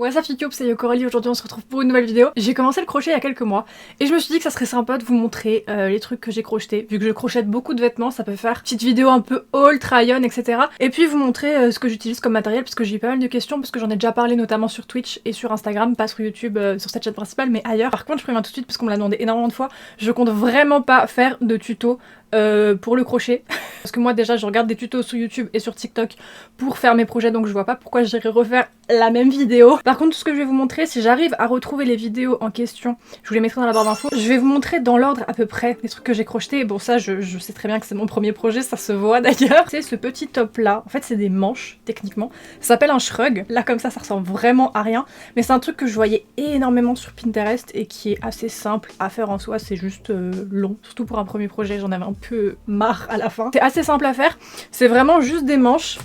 What's up YouTube, c'est Coralie, aujourd'hui on se retrouve pour une nouvelle vidéo. J'ai commencé le crochet il y a quelques mois et je me suis dit que ça serait sympa de vous montrer les trucs que j'ai crochetés. Vu que je crochète beaucoup de vêtements, ça peut faire petite vidéo un peu haul, try on, etc. Et puis vous montrer ce que j'utilise comme matériel parce que j'ai eu pas mal de questions, parce que j'en ai déjà parlé notamment sur Twitch et sur Instagram, pas sur YouTube, sur cette chaîne principale mais ailleurs. Par contre je préviens tout de suite parce qu'on me l'a demandé énormément de fois, je compte vraiment pas faire de tuto pour le crochet. Parce que moi déjà je regarde des tutos sur YouTube et sur TikTok pour faire mes projets, donc je vois pas pourquoi j'irais refaire la même vidéo. Par contre tout ce que je vais vous montrer, si j'arrive à retrouver les vidéos en question, je vous les mettrai dans la barre d'infos, je vais vous montrer dans l'ordre à peu près les trucs que j'ai crochetés. Bon ça je sais très bien que c'est mon premier projet, ça se voit d'ailleurs. C'est ce petit top là, en fait c'est des manches techniquement, ça s'appelle un shrug, là comme ça ressemble vraiment à rien, mais c'est un truc que je voyais énormément sur Pinterest et qui est assez simple à faire en soi, c'est juste long, surtout pour un premier projet, j'en avais un peu marre à la fin. C'est assez simple à faire, c'est vraiment juste des manches.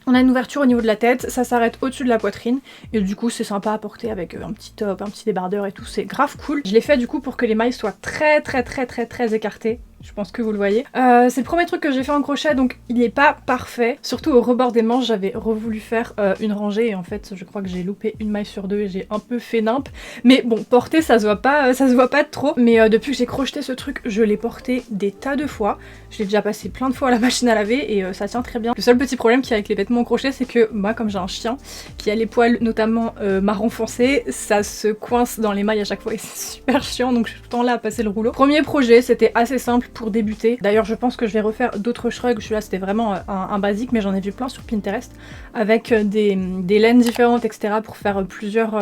On a une ouverture au niveau de la tête, ça s'arrête au-dessus de la poitrine et du coup c'est sympa à porter avec un petit top, un petit débardeur et tout, c'est grave cool. Je l'ai fait du coup pour que les mailles soient très écartées. Je pense que vous le voyez. C'est le premier truc que j'ai fait en crochet, donc il n'est pas parfait. Surtout au rebord des manches, j'avais revoulu faire une rangée et en fait je crois que j'ai loupé une maille sur deux et j'ai un peu fait nimp. Mais bon, porter ça se voit pas trop. Mais depuis que j'ai crocheté ce truc, je l'ai porté des tas de fois. Je l'ai déjà passé plein de fois à la machine à laver et ça tient très bien. Le seul petit problème qu'il y a avec les vêtements en crochet, c'est que moi comme j'ai un chien qui a les poils notamment marron foncé, ça se coince dans les mailles à chaque fois et c'est super chiant, donc je suis tout le temps là à passer le rouleau. Premier projet, c'était assez simple pour débuter. D'ailleurs je pense que je vais refaire d'autres shrugs, celui-là c'était vraiment un basique mais j'en ai vu plein sur Pinterest avec des laines différentes etc. pour faire plusieurs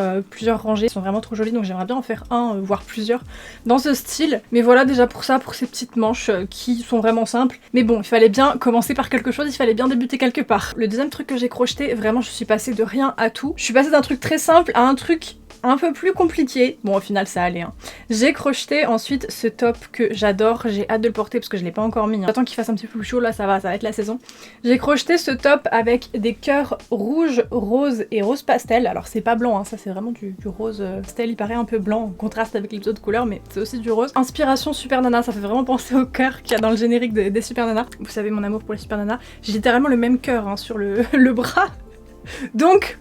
rangées. Ils sont vraiment trop jolis donc j'aimerais bien en faire un, voire plusieurs dans ce style. Mais voilà déjà pour ça, pour ces petites manches qui sont vraiment simples. Mais bon, il fallait bien commencer par quelque chose, il fallait bien débuter quelque part. Le deuxième truc que j'ai crocheté, vraiment je suis passée de rien à tout. Je suis passée d'un truc très simple à un truc un peu plus compliqué. Bon au final ça allait hein. J'ai crocheté ensuite ce top que j'adore, j'ai hâte de le porter parce que je l'ai pas encore mis hein. J'attends qu'il fasse un petit peu plus chaud, là ça va être la saison. J'ai crocheté ce top avec des cœurs rouge, rose et rose pastel. Alors c'est pas blanc hein, ça c'est vraiment du rose pastel, il paraît un peu blanc en contraste avec les autres couleurs mais c'est aussi du rose. Inspiration Super Nana, ça fait vraiment penser au cœur qu'il y a dans le générique des Super Nana. Vous savez mon amour pour les Super Nana, j'ai littéralement le même cœur hein, sur le bras. Donc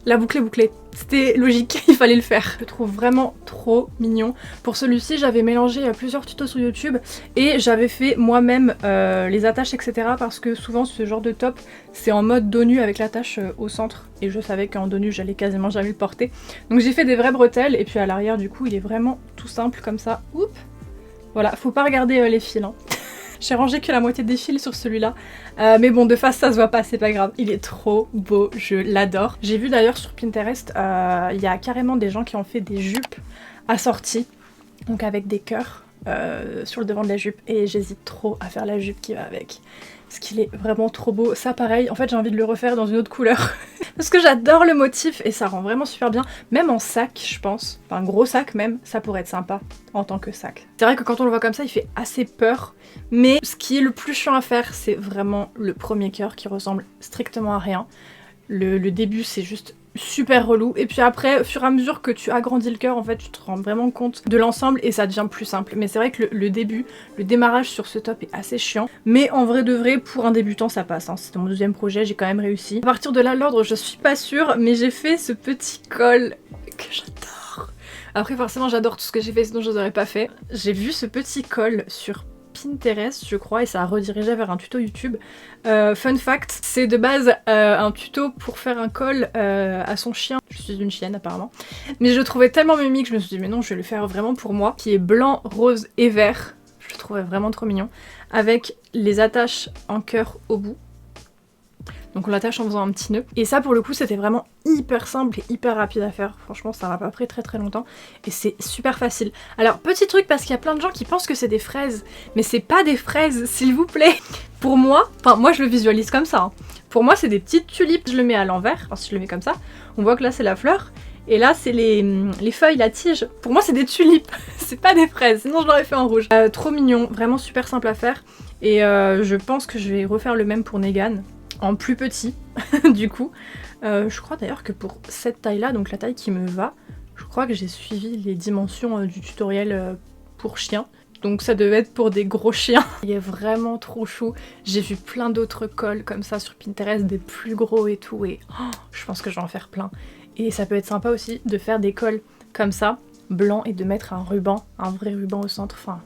la boucle est bouclée. C'était logique, il fallait le faire. Je le trouve vraiment trop mignon. Pour celui-ci, j'avais mélangé plusieurs tutos sur YouTube et j'avais fait moi-même les attaches, etc. Parce que souvent, ce genre de top, c'est en mode dos nu avec l'attache au centre. Et je savais qu'en dos nu, j'allais quasiment jamais le porter. Donc j'ai fait des vraies bretelles et puis à l'arrière, du coup, il est vraiment tout simple comme ça. Oups. Voilà, faut pas regarder les fils. Hein. J'ai rangé que la moitié des fils sur celui-là. Mais bon, de face, ça se voit pas, c'est pas grave. Il est trop beau, je l'adore. J'ai vu d'ailleurs sur Pinterest, il y a carrément des gens qui ont fait des jupes assorties. Donc avec des cœurs sur le devant de la jupe. Et j'hésite trop à faire la jupe qui va avec. Parce qu'il est vraiment trop beau. Ça pareil, en fait j'ai envie de le refaire dans une autre couleur. Parce que j'adore le motif et ça rend vraiment super bien. Même en sac je pense, enfin un gros sac même, ça pourrait être sympa en tant que sac. C'est vrai que quand on le voit comme ça il fait assez peur. Mais ce qui est le plus chiant à faire c'est vraiment le premier cœur qui ressemble strictement à rien. Le début c'est juste super relou et puis après au fur et à mesure que tu agrandis le cœur en fait tu te rends vraiment compte de l'ensemble et ça devient plus simple. Mais c'est vrai que le début, le démarrage sur ce top est assez chiant, mais en vrai de vrai pour un débutant ça passe hein. C'était mon deuxième projet, j'ai quand même réussi. À partir de là l'ordre je suis pas sûre mais j'ai fait ce petit col que j'adore. Après forcément j'adore tout ce que j'ai fait sinon je n'aurais pas fait. J'ai vu ce petit col sur Pinterest je crois et ça a redirigé vers un tuto YouTube. Fun fact, c'est de base un tuto pour faire un col à son chien. Je suis une chienne apparemment. Mais je le trouvais tellement mimi que je me suis dit mais non je vais le faire vraiment pour moi. Qui est blanc, rose et vert. Je le trouvais vraiment trop mignon. Avec les attaches en cœur au bout. Donc on l'attache en faisant un petit nœud. Et ça pour le coup c'était vraiment hyper simple et hyper rapide à faire. Franchement ça m'a pas pris très longtemps. Et c'est super facile. Alors petit truc parce qu'il y a plein de gens qui pensent que c'est des fraises. Mais c'est pas des fraises s'il vous plaît. Pour moi, enfin moi je le visualise comme ça. Hein. Pour moi c'est des petites tulipes. Je le mets à l'envers. Enfin si je le mets comme ça. On voit que là c'est la fleur. Et là c'est les feuilles, la tige. Pour moi c'est des tulipes. C'est pas des fraises. Sinon je l'aurais fait en rouge. Trop mignon. Vraiment super simple à faire. Et je pense que je vais refaire le même pour Negan. En plus petit du coup. Je crois d'ailleurs que pour cette taille là, donc la taille qui me va, je crois que j'ai suivi les dimensions du tutoriel pour chien. Donc ça devait être pour des gros chiens. Il est vraiment trop chou. J'ai vu plein d'autres cols comme ça sur Pinterest, des plus gros et tout. Et oh, je pense que je vais en faire plein. Et ça peut être sympa aussi de faire des cols comme ça, blanc, et de mettre un ruban, un vrai ruban au centre. Enfin,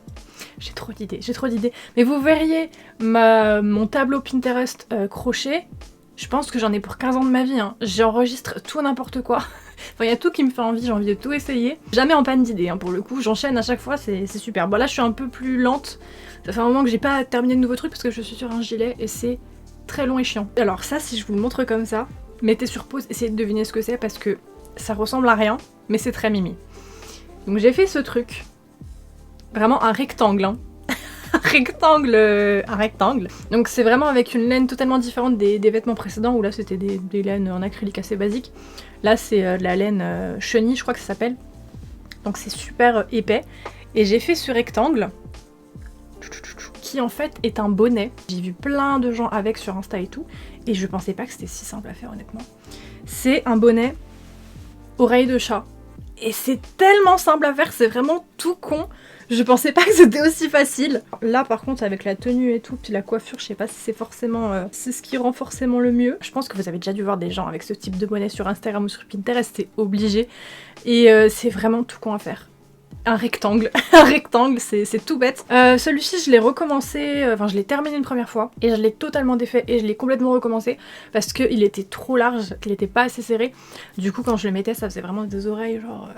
j'ai trop d'idées, j'ai trop d'idées. Mais vous verriez mon tableau Pinterest crochet, je pense que j'en ai pour 15 ans de ma vie. Hein. J'enregistre tout n'importe quoi. Enfin, il y a tout qui me fait envie, j'ai envie de tout essayer. Jamais en panne d'idées, hein, pour le coup. J'enchaîne à chaque fois, c'est super. Bon, là, je suis un peu plus lente. Ça fait un moment que j'ai pas terminé de nouveaux trucs parce que je suis sur un gilet et c'est très long et chiant. Alors ça, si je vous le montre comme ça, mettez sur pause, essayez de deviner ce que c'est parce que ça ressemble à rien, mais c'est très mimi. Donc j'ai fait ce truc. Vraiment un rectangle, hein. Un rectangle. Donc c'est vraiment avec une laine totalement différente des vêtements précédents où là c'était des laines en acrylique assez basiques. Là c'est de la laine chenille, je crois que ça s'appelle. Donc c'est super épais. Et j'ai fait ce rectangle qui en fait est un bonnet. J'ai vu plein de gens avec sur Insta et tout. Et je pensais pas que c'était si simple à faire honnêtement. C'est un bonnet oreille de chat. Et c'est tellement simple à faire, c'est vraiment tout con. Je pensais pas que c'était aussi facile. Là par contre avec la tenue et tout, puis la coiffure, je sais pas si c'est forcément c'est ce qui rend forcément le mieux. Je pense que vous avez déjà dû voir des gens avec ce type de bonnet sur Instagram ou sur Pinterest, c'est obligé. Et c'est vraiment tout con à faire. Un rectangle, un rectangle, c'est tout bête. Celui-ci je l'ai recommencé, enfin je l'ai terminé une première fois et je l'ai totalement défait et je l'ai complètement recommencé parce qu'il était trop large, qu'il était pas assez serré. Du coup quand je le mettais ça faisait vraiment des oreilles genre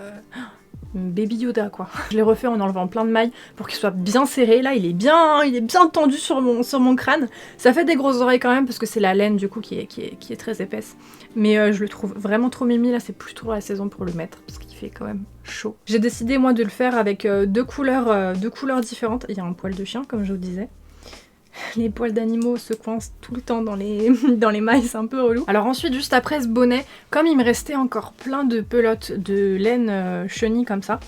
Baby Yoda quoi. Je l'ai refait en enlevant plein de mailles pour qu'il soit bien serré. Là il est bien tendu sur mon crâne. Ça fait des grosses oreilles quand même parce que c'est la laine du coup qui est très épaisse. Mais je le trouve vraiment trop mimi. Là c'est plus trop la saison pour le mettre parce qu'il fait quand même chaud. J'ai décidé moi de le faire avec deux couleurs différentes. Il y a un poil de chien comme je vous disais. Les poils d'animaux se coincent tout le temps dans les mailles, c'est un peu relou. Alors ensuite, juste après ce bonnet, comme il me restait encore plein de pelotes de laine chenille comme ça,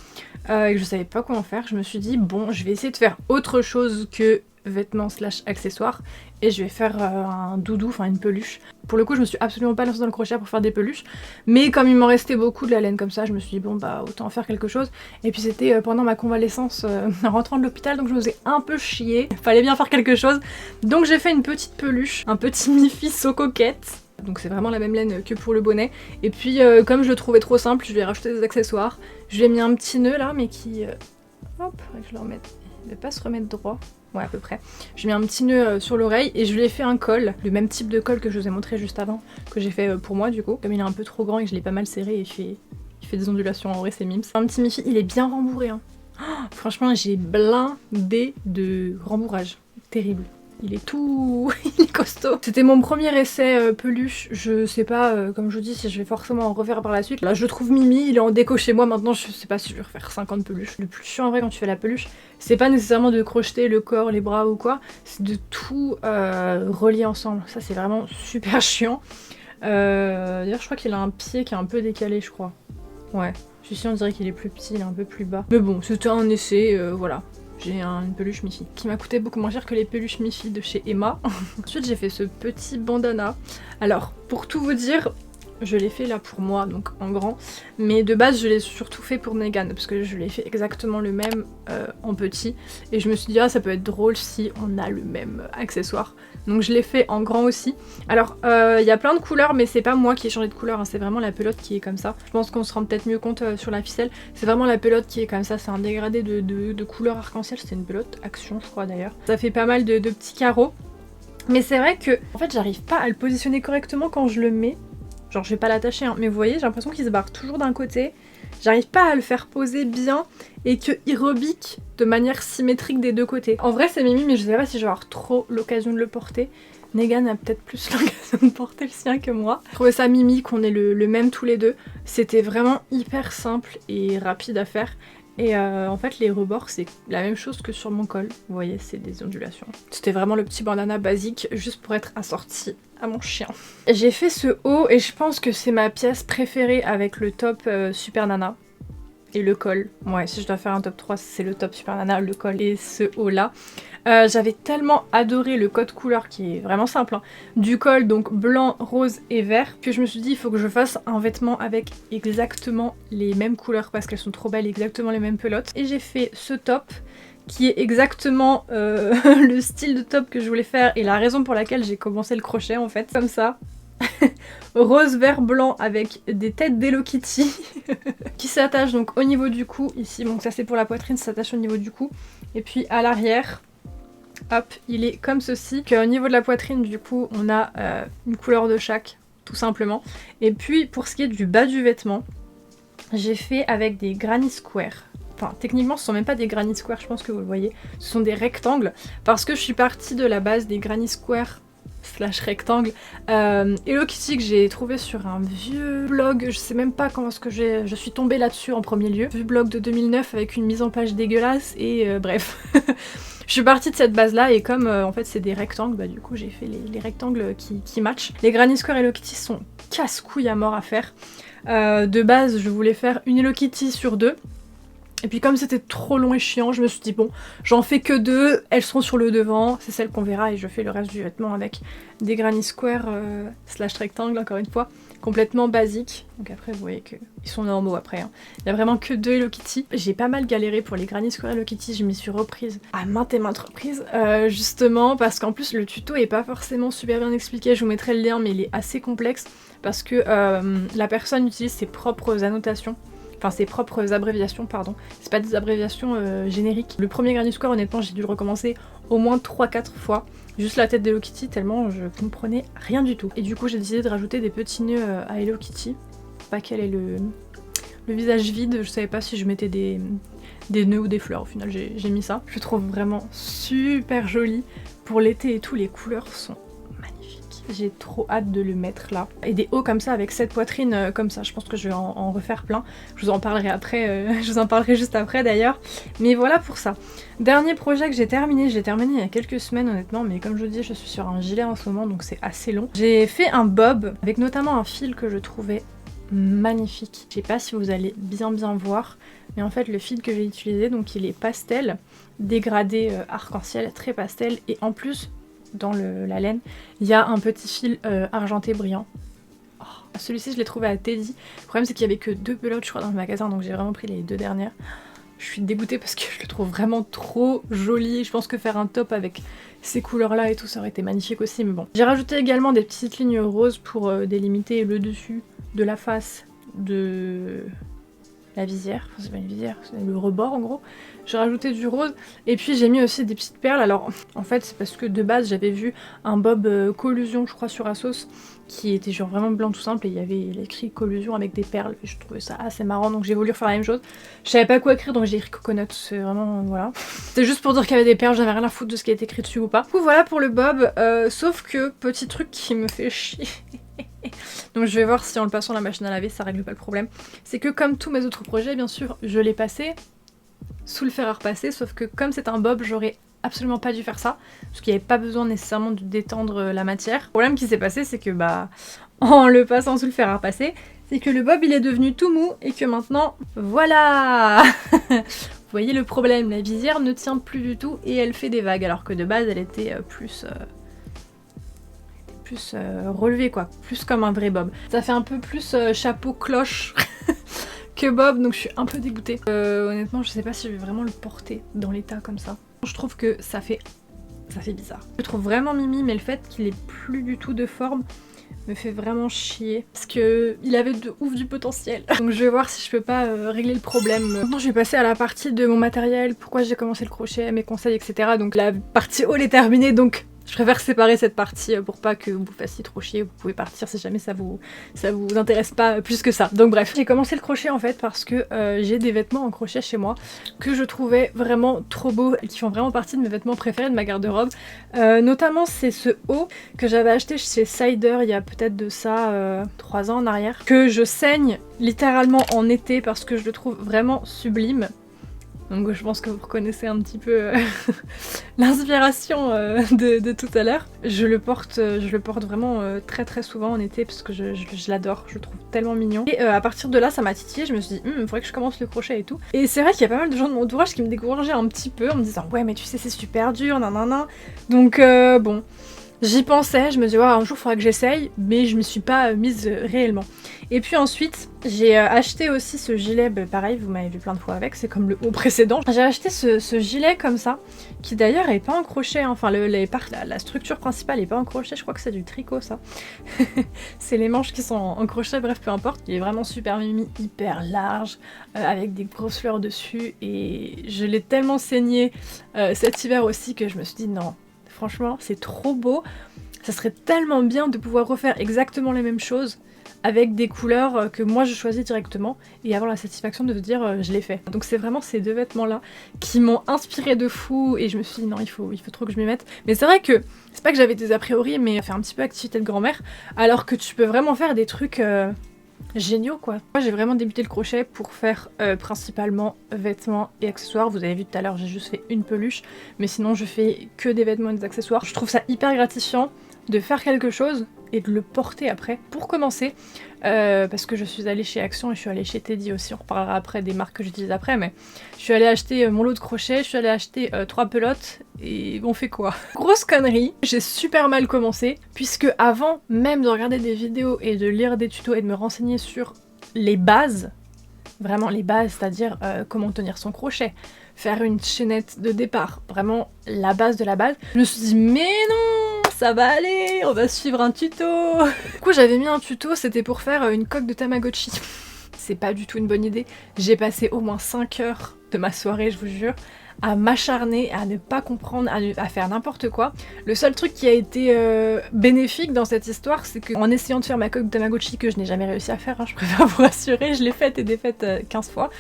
et que je savais pas comment faire, je me suis dit, bon, je vais essayer de faire autre chose que vêtements / accessoires, et je vais faire un doudou, enfin une peluche. Pour le coup, je me suis absolument pas lancée dans le crochet pour faire des peluches, mais comme il m'en restait beaucoup de la laine comme ça, je me suis dit bon bah autant en faire quelque chose. Et puis c'était pendant ma convalescence en rentrant de l'hôpital, donc je me faisais un peu chier, fallait bien faire quelque chose. Donc j'ai fait une petite peluche, un petit mi-fi so coquette. Donc c'est vraiment la même laine que pour le bonnet. Et puis comme je le trouvais trop simple, je lui ai rajouté des accessoires. Je lui ai mis un petit nœud là, mais qui... hop, faudrait que je le remette. Il va pas se remettre droit. Ouais, à peu près. J'ai mis un petit nœud sur l'oreille et je lui ai fait un col, le même type de col que je vous ai montré juste avant, que j'ai fait pour moi du coup. Comme il est un peu trop grand et que je l'ai pas mal serré, et il fait des ondulations, en vrai c'est mimes. Un petit mi-fi, il est bien rembourré. Hein. Oh, franchement, j'ai blindé de rembourrage. Terrible. Il est tout... il est costaud. C'était mon premier essai peluche. Je sais pas, comme je vous dis, si je vais forcément en refaire par la suite. Là, je le trouve mimi, il est en déco chez moi. Maintenant, je sais pas si je vais refaire 50 peluches. Le plus chiant en vrai quand tu fais la peluche, c'est pas nécessairement de crocheter le corps, les bras ou quoi. C'est de tout relier ensemble. Ça, c'est vraiment super chiant. D'ailleurs, je crois qu'il a un pied qui est un peu décalé, je crois. Ouais. Celui-ci, on dirait qu'il est plus petit, il est un peu plus bas. Mais bon, c'était un essai, voilà. J'ai une peluche Miffy qui m'a coûté beaucoup moins cher que les peluches Miffy de chez Emma. Ensuite j'ai fait ce petit bandana. Alors pour tout vous dire, je l'ai fait là pour moi, donc en grand. Mais de base je l'ai surtout fait pour Megan parce que je l'ai fait exactement le même en petit. Et je me suis dit ah ça peut être drôle si on a le même accessoire. Donc je l'ai fait en grand aussi. Alors il y a plein de couleurs mais c'est pas moi qui ai changé de couleur, hein, c'est vraiment la pelote qui est comme ça. Je pense qu'on se rend peut-être mieux compte sur la ficelle. C'est vraiment la pelote qui est comme ça, c'est un dégradé de couleur arc-en-ciel. C'était une pelote Action je crois d'ailleurs. Ça fait pas mal de petits carreaux. Mais c'est vrai que en fait j'arrive pas à le positionner correctement quand je le mets. Genre je vais pas l'attacher hein, mais vous voyez j'ai l'impression qu'il se barre toujours d'un côté. J'arrive pas à le faire poser bien et qu'il rebique de manière symétrique des deux côtés. En vrai c'est mimi mais je sais pas si je vais avoir trop l'occasion de le porter. Negan a peut-être plus l'occasion de porter le sien que moi. Je trouvais ça mimi qu'on ait le même tous les deux. C'était vraiment hyper simple et rapide à faire. Et en fait les rebords c'est la même chose que sur mon col. Vous voyez c'est des ondulations. C'était vraiment le petit bandana basique juste pour être assorti à mon chien. J'ai fait ce haut et je pense que c'est ma pièce préférée avec le top Super Nana. Et le col. Ouais, si je dois faire un top 3, c'est le top Super Nana, le col et ce haut là. J'avais tellement adoré le code couleur qui est vraiment simple. Hein, du col, donc blanc, rose et vert, que je me suis dit il faut que je fasse un vêtement avec exactement les mêmes couleurs parce qu'elles sont trop belles, exactement les mêmes pelotes. Et j'ai fait ce top qui est exactement le style de top que je voulais faire et la raison pour laquelle j'ai commencé le crochet en fait, comme ça. rose, vert, blanc avec des têtes d'Hello Kitty qui s'attachent donc au niveau du cou ici. Donc ça c'est pour la poitrine, ça s'attache au niveau du cou. Et puis à l'arrière, hop, il est comme ceci. Au niveau de la poitrine du coup on a une couleur de chaque tout simplement. Et puis pour ce qui est du bas du vêtement, j'ai fait avec des granny square. Enfin, techniquement, ce sont même pas des granny square, je pense que vous le voyez. Ce sont des rectangles, parce que je suis partie de la base des granny square / rectangle Hello Kitty que j'ai trouvé sur un vieux blog. Je sais même pas comment est-ce que je suis tombée là-dessus en premier lieu. Vieux blog de 2009 avec une mise en page dégueulasse et bref. Je suis partie de cette base là et comme en fait c'est des rectangles, bah du coup j'ai fait les rectangles qui matchent. Les granny square Hello Kitty sont casse-couilles à mort à faire. De base je voulais faire une Hello Kitty sur 2. Et puis comme c'était trop long et chiant, je me suis dit bon, j'en fais que 2, elles seront sur le devant, c'est celles qu'on verra et je fais le reste du vêtement avec des granny square / rectangle encore une fois, complètement basique. Donc après vous voyez qu'ils sont normaux après, hein. Il y a vraiment que 2 Hello Kitty. J'ai pas mal galéré pour les granny square Hello Kitty, je m'y suis reprise à maintes et maintes reprises, justement parce qu'en plus le tuto est pas forcément super bien expliqué, je vous mettrai le lien mais il est assez complexe parce que la personne utilise ses propres annotations. Enfin ses propres abréviations, pardon. C'est pas des abréviations génériques. Le premier granny square, honnêtement, j'ai dû le recommencer au moins 3-4 fois. Juste la tête d'Hello Kitty, tellement je comprenais rien du tout. Et du coup, j'ai décidé de rajouter des petits nœuds à Hello Kitty. Pas qu'elle ait le visage vide. Je savais pas si je mettais des nœuds ou des fleurs. Au final, j'ai mis ça. Je le trouve vraiment super joli. Pour l'été et tout, les couleurs sont j'ai trop hâte de le mettre là. Et des hauts comme ça avec cette poitrine comme ça, je pense que je vais en refaire plein. Je vous en parlerai après, je vous en parlerai juste après d'ailleurs. Mais voilà pour ça. Dernier projet que j'ai terminé il y a quelques semaines honnêtement, mais comme je vous dis, je suis sur un gilet en ce moment donc c'est assez long. J'ai fait un bob avec notamment un fil que je trouvais magnifique. Je sais pas si vous allez bien voir, mais en fait le fil que j'ai utilisé, donc il est pastel, dégradé arc-en-ciel, très pastel, et en plus dans la laine, il y a un petit fil argenté brillant. Oh, celui-ci je l'ai trouvé à Teddy. Le problème c'est qu'il y avait que 2 pelotes je crois dans le magasin, donc j'ai vraiment pris les 2 dernières. Je suis dégoûtée parce que je le trouve vraiment trop joli. Je pense que faire un top avec ces couleurs là et tout ça aurait été magnifique aussi, mais bon. J'ai rajouté également des petites lignes roses pour délimiter le dessus de la face de la visière, enfin c'est pas une visière, c'est le rebord en gros. J'ai rajouté du rose et puis j'ai mis aussi des petites perles. Alors en fait c'est parce que de base j'avais vu un bob collusion je crois sur Asos qui était genre vraiment blanc tout simple et il y avait écrit collusion avec des perles et je trouvais ça assez marrant donc j'ai voulu refaire la même chose. Je savais pas quoi écrire donc j'ai écrit coconut, c'est vraiment voilà. C'était juste pour dire qu'il y avait des perles, j'avais rien à foutre de ce qui était écrit dessus ou pas. Du coup voilà pour le bob, sauf que petit truc qui me fait chier. Donc je vais voir si en le passant à la machine à laver ça règle pas le problème. C'est que comme tous mes autres projets bien sûr je l'ai passé sous le fer à repasser, sauf que comme c'est un bob j'aurais absolument pas dû faire ça parce qu'il n'y avait pas besoin nécessairement de détendre la matière. Le problème qui s'est passé c'est que bah en le passant sous le fer à repasser c'est que le bob il est devenu tout mou et que maintenant voilà. Vous voyez le problème, la visière ne tient plus du tout et elle fait des vagues alors que de base elle était plus relevé quoi, plus comme un vrai bob. Ça fait un peu plus chapeau cloche que bob donc je suis un peu dégoûtée. Honnêtement je sais pas si je vais vraiment le porter dans l'état comme ça. Je trouve que ça fait bizarre. Je le trouve vraiment mimi mais le fait qu'il ait plus du tout de forme me fait vraiment chier parce que il avait de ouf du potentiel. Donc je vais voir si je peux pas régler le problème. Maintenant je vais passer à la partie de mon matériel, pourquoi j'ai commencé le crochet, mes conseils etc. Donc la partie haul est terminée donc je préfère séparer cette partie pour pas que vous vous fassiez trop chier, vous pouvez partir si jamais ça vous intéresse pas plus que ça. Donc bref, j'ai commencé le crochet en fait parce que j'ai des vêtements en crochet chez moi que je trouvais vraiment trop beaux et qui font vraiment partie de mes vêtements préférés de ma garde-robe. Notamment c'est ce haut que j'avais acheté chez Cider il y a peut-être de ça 3 ans en arrière, que je saigne littéralement en été parce que je le trouve vraiment sublime. Donc je pense que vous reconnaissez un petit peu l'inspiration de tout à l'heure. Je le porte vraiment très très souvent en été parce que je l'adore, je le trouve tellement mignon. Et à partir de là ça m'a titillé, je me suis dit il faudrait que je commence le crochet et tout. Et c'est vrai qu'il y a pas mal de gens de mon entourage qui me décourageaient un petit peu en me disant ouais mais tu sais c'est super dur, nanana. Donc bon, J'y pensais, je me disais, ouais, un jour il faudra que j'essaye, mais je me suis pas mise réellement. Et puis ensuite, j'ai acheté aussi ce gilet, bah, pareil, vous m'avez vu plein de fois avec, c'est comme le haut précédent. J'ai acheté ce gilet comme ça, qui d'ailleurs est pas en crochet, hein. Enfin la structure principale est pas en crochet, je crois que c'est du tricot ça. C'est les manches qui sont en crochet, bref, peu importe. Il est vraiment super mimi, hyper large, avec des grosses fleurs dessus, et je l'ai tellement saigné cet hiver aussi que je me suis dit non. Franchement, c'est trop beau. Ça serait tellement bien de pouvoir refaire exactement les mêmes choses avec des couleurs que moi je choisis directement et avoir la satisfaction de se dire je l'ai fait. Donc c'est vraiment ces deux vêtements là qui m'ont inspiré de fou et je me suis dit non, il faut trop que je m'y mette. Mais c'est vrai que c'est pas que j'avais des a priori, mais faire un petit peu activité de grand-mère, alors que tu peux vraiment faire des trucs géniaux quoi. Moi j'ai vraiment débuté le crochet pour faire principalement vêtements et accessoires. Vous avez vu tout à l'heure, j'ai juste fait une peluche, mais sinon je fais que des vêtements et des accessoires. Je trouve ça hyper gratifiant de faire quelque chose et de le porter après. Pour commencer, parce que je suis allée chez Action et je suis allée chez Teddy aussi, on reparlera après des marques que j'utilise après, mais je suis allée acheter mon lot de crochets, je suis allée acheter 3 pelotes, et on fait quoi? Grosse connerie, j'ai super mal commencé, puisque avant même de regarder des vidéos et de lire des tutos et de me renseigner sur les bases, vraiment les bases, c'est-à-dire comment tenir son crochet, faire une chaînette de départ, vraiment la base de la base, je me suis dit mais non, ça va aller, on va suivre un tuto. Du coup j'avais mis un tuto, c'était pour faire une coque de Tamagotchi. C'est pas du tout une bonne idée, j'ai passé au moins 5 heures de ma soirée, je vous jure, à m'acharner, à ne pas comprendre, à faire n'importe quoi. Le seul truc qui a été bénéfique dans cette histoire, c'est qu'en essayant de faire ma coque de Tamagotchi, que je n'ai jamais réussi à faire, hein, je préfère vous rassurer, je l'ai faite et défaite 15 fois,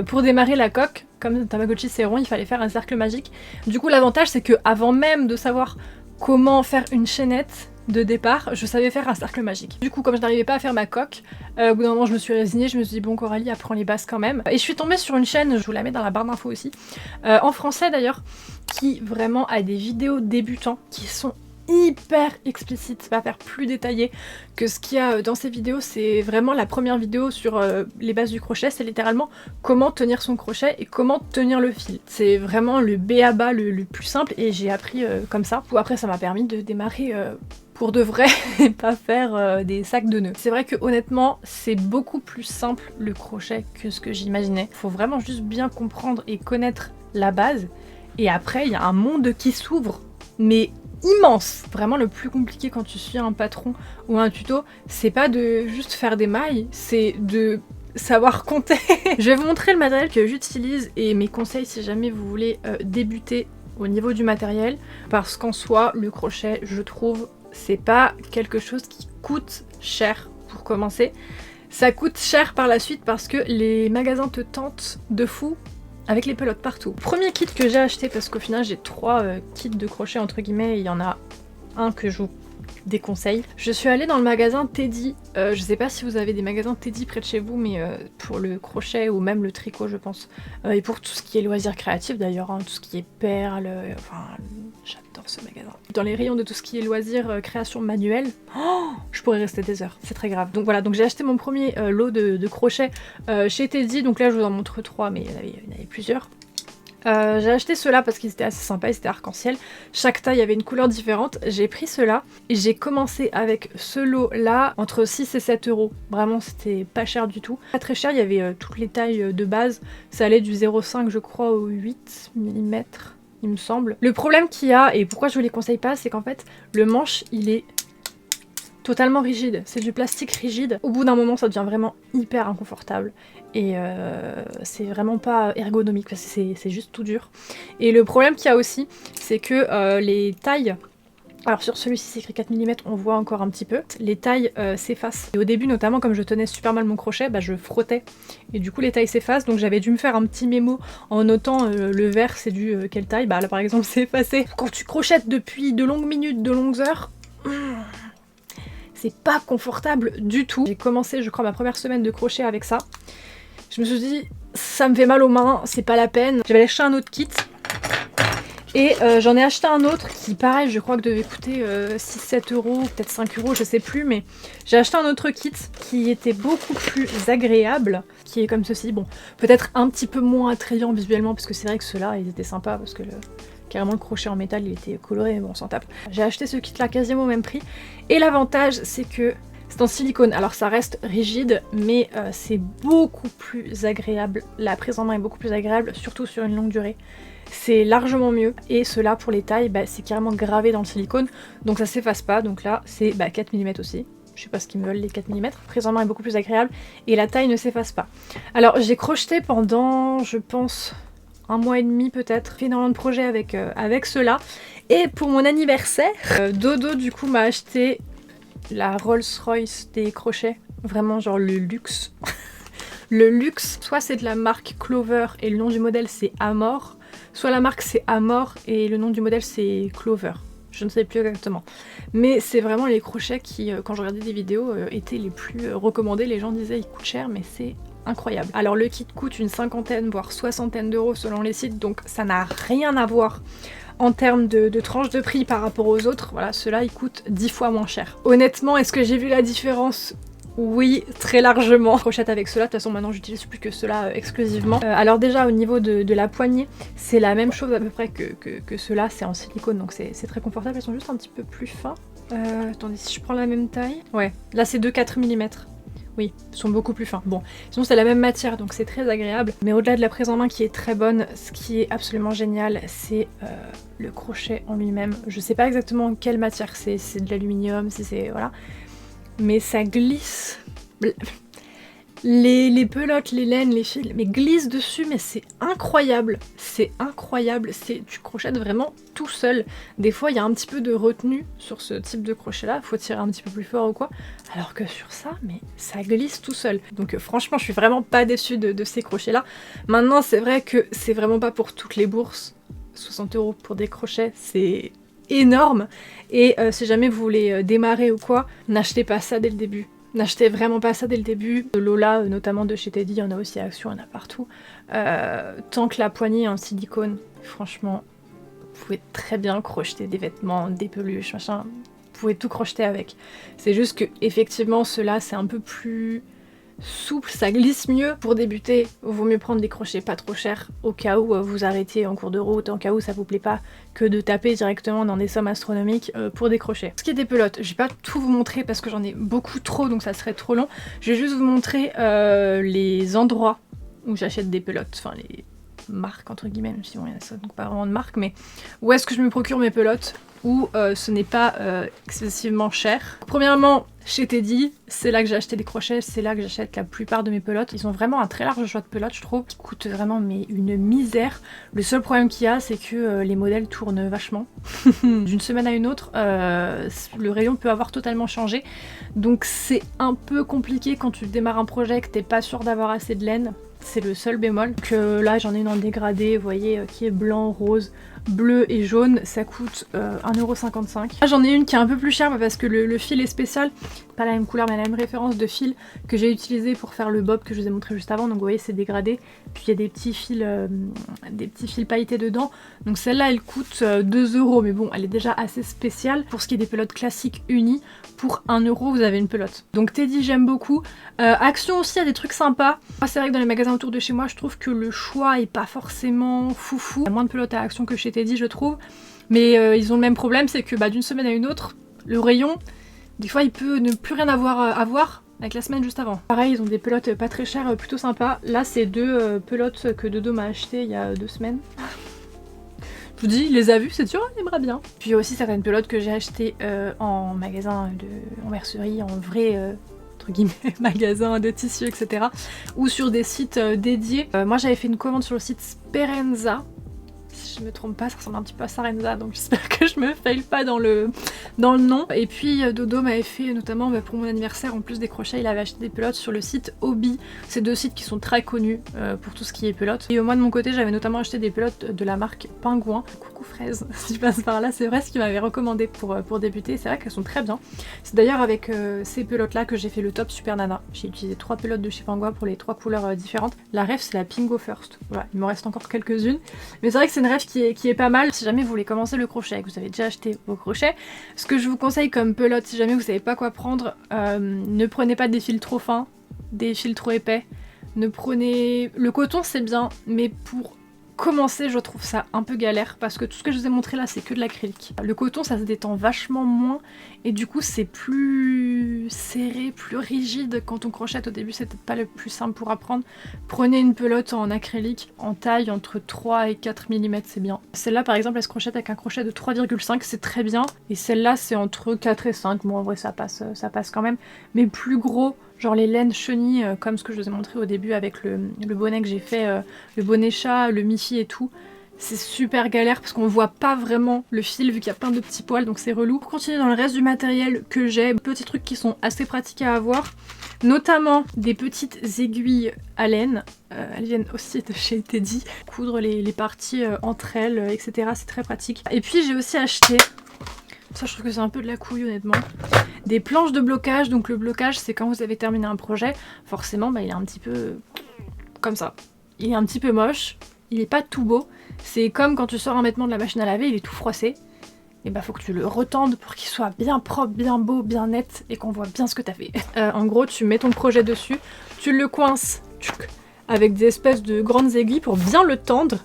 pour démarrer la coque, comme Tamagotchi c'est rond, il fallait faire un cercle magique. Du coup l'avantage c'est que avant même de savoir comment faire une chaînette de départ, je savais faire un cercle magique. Du coup comme je n'arrivais pas à faire ma coque, au bout d'un moment je me suis résignée, je me suis dit bon Coralie apprends les bases quand même. Et je suis tombée sur une chaîne, je vous la mets dans la barre d'infos aussi, en français d'ailleurs, qui vraiment a des vidéos débutants qui sont hyper explicite, ça va faire plus détaillé que ce qu'il y a dans ces vidéos. C'est vraiment la première vidéo sur les bases du crochet, c'est littéralement comment tenir son crochet et comment tenir le fil. C'est vraiment le b.a.-ba le plus simple et j'ai appris comme ça. Après ça m'a permis de démarrer pour de vrai et pas faire des sacs de nœuds. C'est vrai que honnêtement c'est beaucoup plus simple le crochet que ce que j'imaginais. Faut vraiment juste bien comprendre et connaître la base et après il y a un monde qui s'ouvre, mais immense. Vraiment le plus compliqué quand tu suis un patron ou un tuto, c'est pas de juste faire des mailles, c'est de savoir compter. Je vais vous montrer le matériel que j'utilise et mes conseils si jamais vous voulez débuter au niveau du matériel, parce qu'en soi le crochet je trouve c'est pas quelque chose qui coûte cher pour commencer. Ça coûte cher par la suite parce que les magasins te tentent de fou avec les pelotes partout. Premier kit que j'ai acheté, parce qu'au final j'ai 3 kits de crochet entre guillemets, et il y en a un que je vous déconseille. Je suis allée dans le magasin Teddy, je sais pas si vous avez des magasins Teddy près de chez vous, mais pour le crochet ou même le tricot je pense, et pour tout ce qui est loisirs créatifs d'ailleurs, hein, tout ce qui est perles, enfin j'adore ce magasin. Dans les rayons de tout ce qui est loisirs, création manuelle, oh, je pourrais rester des heures, c'est très grave. Donc voilà, donc j'ai acheté mon premier lot de crochets chez Teddy, donc là je vous en montre 3 mais il y en avait plusieurs. J'ai acheté ceux-là parce qu'ils étaient assez sympas, ils étaient arc-en-ciel. Chaque taille avait une couleur différente. J'ai pris ceux-là et j'ai commencé avec ce lot-là entre 6 et 7 euros. Vraiment, c'était pas cher du tout. Pas très cher, il y avait toutes les tailles de base. Ça allait du 0,5 je crois au 8 mm, il me semble. Le problème qu'il y a, et pourquoi je vous les conseille pas, c'est qu'en fait, le manche, il est totalement rigide. C'est du plastique rigide. Au bout d'un moment, ça devient vraiment hyper inconfortable. Et c'est vraiment pas ergonomique parce que c'est juste tout dur. Et le problème qu'il y a aussi, c'est que les tailles, alors sur celui-ci c'est écrit 4 mm, on voit encore un petit peu, les tailles s'effacent. Et au début notamment, comme je tenais super mal mon crochet, bah, je frottais et du coup les tailles s'effacent, donc j'avais dû me faire un petit mémo en notant le vert c'est du quelle taille, bah là par exemple c'est effacé. Quand tu crochettes depuis de longues minutes, de longues heures, c'est pas confortable du tout. J'ai commencé je crois ma première semaine de crochet avec ça. Je me suis dit, ça me fait mal aux mains, c'est pas la peine. J'avais acheté un autre kit. Et j'en ai acheté un autre qui, pareil, je crois que devait coûter 6-7 euros, peut-être 5 euros, je sais plus. Mais j'ai acheté un autre kit qui était beaucoup plus agréable, qui est comme ceci. Bon, peut-être un petit peu moins attrayant visuellement, parce que c'est vrai que ceux-là, ils étaient sympas, parce que Carrément le crochet en métal il était coloré, mais bon on s'en tape. J'ai acheté ce kit là quasiment au même prix. Et l'avantage c'est que c'est en silicone, alors ça reste rigide, mais c'est beaucoup plus agréable. La prise en main est beaucoup plus agréable, surtout sur une longue durée. C'est largement mieux. Et cela pour les tailles, c'est carrément gravé dans le silicone, donc ça s'efface pas. Donc là c'est 4 mm aussi. Je sais pas ce qu'ils me veulent les 4 mm. La prise en main est beaucoup plus agréable et la taille ne s'efface pas. Alors j'ai crocheté pendant, je pense, 1 mois et demi peut-être. J'ai fait énormément de projets avec cela. Et pour mon anniversaire, Dodo du coup m'a acheté la Rolls-Royce des crochets, vraiment genre le luxe. Le luxe, soit c'est de la marque Clover et le nom du modèle c'est Amor, soit la marque c'est Amor et le nom du modèle c'est Clover. Je ne sais plus exactement. Mais c'est vraiment les crochets qui, quand je regardais des vidéos, étaient les plus recommandés. Les gens disaient ils coûtent cher, mais c'est incroyable. Alors le kit coûte une cinquantaine, voire soixantaine d'euros selon les sites, donc ça n'a rien à voir en termes de tranche de prix par rapport aux autres. Voilà, ceux-là ils coûtent 10 fois moins cher. Honnêtement, est-ce que j'ai vu la différence ? Oui, très largement. Je crochette avec cela, de toute façon maintenant j'utilise plus que cela exclusivement. Alors déjà au niveau de la poignée, c'est la même chose à peu près que cela, c'est en silicone donc c'est très confortable, elles sont juste un petit peu plus fins. Attendez, si je prends la même taille, ouais, là c'est 2,4 mm. Oui, ils sont beaucoup plus fins. Bon, sinon c'est la même matière donc c'est très agréable. Mais au-delà de la prise en main qui est très bonne, ce qui est absolument génial, c'est le crochet en lui-même. Je sais pas exactement quelle matière c'est de l'aluminium, si c'est... voilà. Mais ça glisse. Les pelotes, les laines, les fils, mais glissent dessus, mais c'est incroyable. C'est incroyable. Tu crochettes vraiment tout seul. Des fois, il y a un petit peu de retenue sur ce type de crochet-là. Il faut tirer un petit peu plus fort ou quoi. Alors que sur ça, mais ça glisse tout seul. Donc franchement, je suis vraiment pas déçue de ces crochets-là. Maintenant, c'est vrai que c'est vraiment pas pour toutes les bourses. 60 € pour des crochets, c'est énorme. Et si jamais vous voulez démarrer ou quoi, n'achetez pas ça dès le début. N'achetez vraiment pas ça dès le début. Lola, notamment de chez Teddy, il y en a aussi à Action, il y en a partout. Tant que la poignée est en silicone, franchement, vous pouvez très bien crocheter des vêtements, des peluches, machin. Vous pouvez tout crocheter avec. C'est juste que effectivement, ceux-là, c'est un peu plus souple, ça glisse mieux. Pour débuter, il vaut mieux prendre des crochets pas trop chers, au cas où vous arrêtez en cours de route, en cas où ça vous plaît pas, que de taper directement dans des sommes astronomiques pour des crochets. Ce qui est des pelotes, je vais pas tout vous montrer parce que j'en ai beaucoup trop, donc ça serait trop long. Je vais juste vous montrer les endroits où j'achète des pelotes, enfin les marques entre guillemets, même si bon, il y a ça, donc pas vraiment de marque, mais où est-ce que je me procure mes pelotes où ce n'est pas excessivement cher. Premièrement, chez Teddy, c'est là que j'ai acheté des crochets, c'est là que j'achète la plupart de mes pelotes. Ils ont vraiment un très large choix de pelotes, je trouve, qui coûtent vraiment mais une misère. Le seul problème qu'il y a, c'est que les modèles tournent vachement. D'une semaine à une autre, le rayon peut avoir totalement changé. Donc c'est un peu compliqué quand tu démarres un projet, que t'es pas sûr d'avoir assez de laine. C'est le seul bémol. Que là, j'en ai une en dégradé, vous voyez, qui est blanc, rose, bleu et jaune, ça coûte 1,55 €. Là j'en ai une qui est un peu plus chère parce que le fil est spécial, pas la même couleur mais la même référence de fil que j'ai utilisé pour faire le bob que je vous ai montré juste avant, donc vous voyez c'est dégradé, puis il y a des petits fils pailletés dedans, donc celle-là elle coûte 2 € mais bon elle est déjà assez spéciale. Pour ce qui est des pelotes classiques unies, pour 1 € vous avez une pelote. Donc Teddy j'aime beaucoup. Action aussi a des trucs sympas. C'est vrai que dans les magasins autour de chez moi je trouve que le choix est pas forcément foufou. Il y a moins de pelotes à Action que chez Teddy je trouve, mais ils ont le même problème, c'est que d'une semaine à une autre, le rayon, des fois il peut ne plus rien avoir à voir avec la semaine juste avant. Pareil, ils ont des pelotes pas très chères, plutôt sympas. Là c'est deux pelotes que Dodo m'a acheté il y a 2 semaines. Je vous dis, il les a vues, c'est sûr, il aimerait bien. Puis aussi certaines pelotes que j'ai achetées en magasin en mercerie, en vrai entre guillemets magasin de tissus, etc. Ou sur des sites dédiés. Moi j'avais fait une commande sur le site Sperenza. Si je me trompe pas, ça ressemble un petit peu à Sarenza, donc j'espère que je me fail pas dans le nom. Et puis Dodo m'avait fait notamment pour mon anniversaire, en plus des crochets, il avait acheté des pelotes sur le site Hobby. C'est 2 sites qui sont très connus pour tout ce qui est pelotes. Et moi de mon côté, j'avais notamment acheté des pelotes de la marque Pingouin. Coucou Fraise, si je passe par là, c'est vrai ce qu'il m'avait recommandé pour débuter. C'est vrai qu'elles sont très bien. C'est d'ailleurs avec ces pelotes là que j'ai fait le top Super Nana. J'ai utilisé 3 pelotes de chez Pingouin pour les 3 couleurs différentes. La ref c'est la Pingo First. Voilà, il m'en reste encore quelques-unes. Mais c'est vrai que c'est une ref qui est pas mal. Si jamais vous voulez commencer le crochet et que vous avez déjà acheté vos crochets, ce que je vous conseille comme pelote, si jamais vous savez pas quoi prendre, ne prenez pas des fils trop fins, des fils trop épais. Ne prenez... Le coton c'est bien, mais pour commencer, je trouve ça un peu galère parce que tout ce que je vous ai montré là, c'est que de l'acrylique. Le coton, ça se détend vachement moins et du coup, c'est plus serré, plus rigide quand on crochette. Au début, c'est peut-être pas le plus simple pour apprendre. Prenez une pelote en acrylique en taille entre 3 et 4 mm, c'est bien. Celle-là, par exemple, elle se crochette avec un crochet de 3,5, c'est très bien. Et celle-là, c'est entre 4 et 5. Bon, en vrai, ça passe quand même. Mais plus gros, genre les laines chenilles, comme ce que je vous ai montré au début avec le bonnet que j'ai fait, le bonnet chat, le Miffy et tout. C'est super galère parce qu'on voit pas vraiment le fil vu qu'il y a plein de petits poils, donc c'est relou. Pour continuer dans le reste du matériel que j'ai, petits trucs qui sont assez pratiques à avoir, notamment des petites aiguilles à laine. Elles viennent aussi de chez Teddy. Coudre les parties entre elles, etc. C'est très pratique. Et puis j'ai aussi acheté, ça je trouve que c'est un peu de la couille honnêtement, des planches de blocage. Donc le blocage, c'est quand vous avez terminé un projet, forcément il est un petit peu comme ça. Il est un petit peu moche, il est pas tout beau. C'est comme quand tu sors un vêtement de la machine à laver, il est tout froissé. Et bah faut que tu le retendes pour qu'il soit bien propre, bien beau, bien net et qu'on voit bien ce que t'as fait. En gros, tu mets ton projet dessus, tu le coinces avec des espèces de grandes aiguilles pour bien le tendre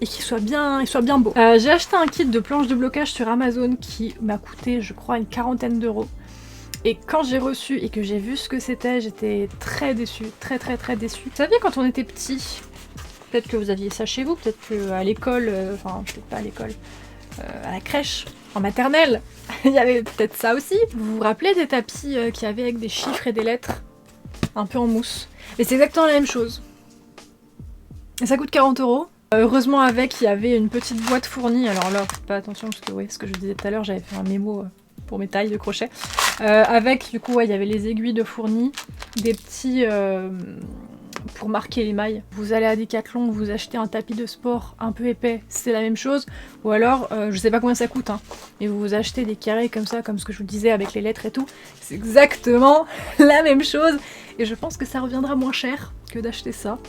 et qu'il soit bien beau. J'ai acheté un kit de planches de blocage sur Amazon qui m'a coûté, je crois, une 40aine d'euros. Et quand j'ai reçu et que j'ai vu ce que c'était, j'étais très déçue, très déçue. Vous saviez quand on était petit, peut-être que vous aviez ça chez vous, peut-être qu'à l'école, enfin peut-être pas à l'école, à la crèche, en maternelle, il y avait peut-être ça aussi. Vous vous rappelez des tapis qu'il y avait avec des chiffres et des lettres un peu en mousse? Et c'est exactement la même chose. Et ça coûte 40 euros. Heureusement avec, il y avait une petite boîte fournie. Alors là, faites pas attention parce que ouais, ce que je disais tout à l'heure, j'avais fait un mémo pour mes tailles de crochet. Avec, du coup, ouais, il y avait les aiguilles de fournie, des petits... pour marquer les mailles. Vous allez à Decathlon, vous achetez un tapis de sport un peu épais, c'est la même chose. Ou alors, je sais pas combien ça coûte, hein, mais vous achetez des carrés comme ça, comme ce que je vous disais avec les lettres et tout. C'est exactement la même chose. Et je pense que ça reviendra moins cher que d'acheter ça.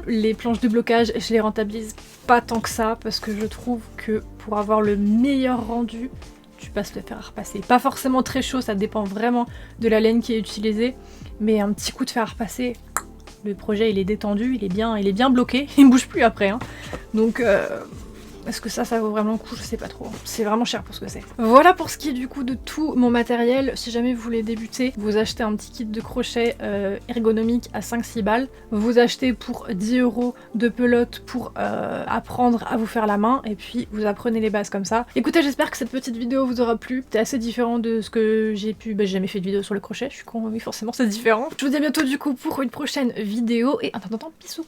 Les planches de blocage, je les rentabilise pas tant que ça, parce que je trouve que pour avoir le meilleur rendu, tu passes le fer à repasser. Pas forcément très chaud, ça dépend vraiment de la laine qui est utilisée, mais un petit coup de fer à repasser, le projet il est détendu, il est bien bloqué, il ne bouge plus après. Hein. Donc est-ce que ça vaut vraiment le coup? Je sais pas trop. C'est vraiment cher pour ce que c'est. Voilà pour ce qui est du coup de tout mon matériel. Si jamais vous voulez débuter, vous achetez un petit kit de crochet ergonomique à 5-6 balles. Vous achetez pour 10 euros de pelote pour apprendre à vous faire la main. Et puis vous apprenez les bases comme ça. Écoutez, j'espère que cette petite vidéo vous aura plu. C'est assez différent de ce que j'ai pu... j'ai jamais fait de vidéo sur le crochet. Je suis con, oui forcément c'est différent. Je vous dis à bientôt du coup pour une prochaine vidéo. Et en attendant, bisous.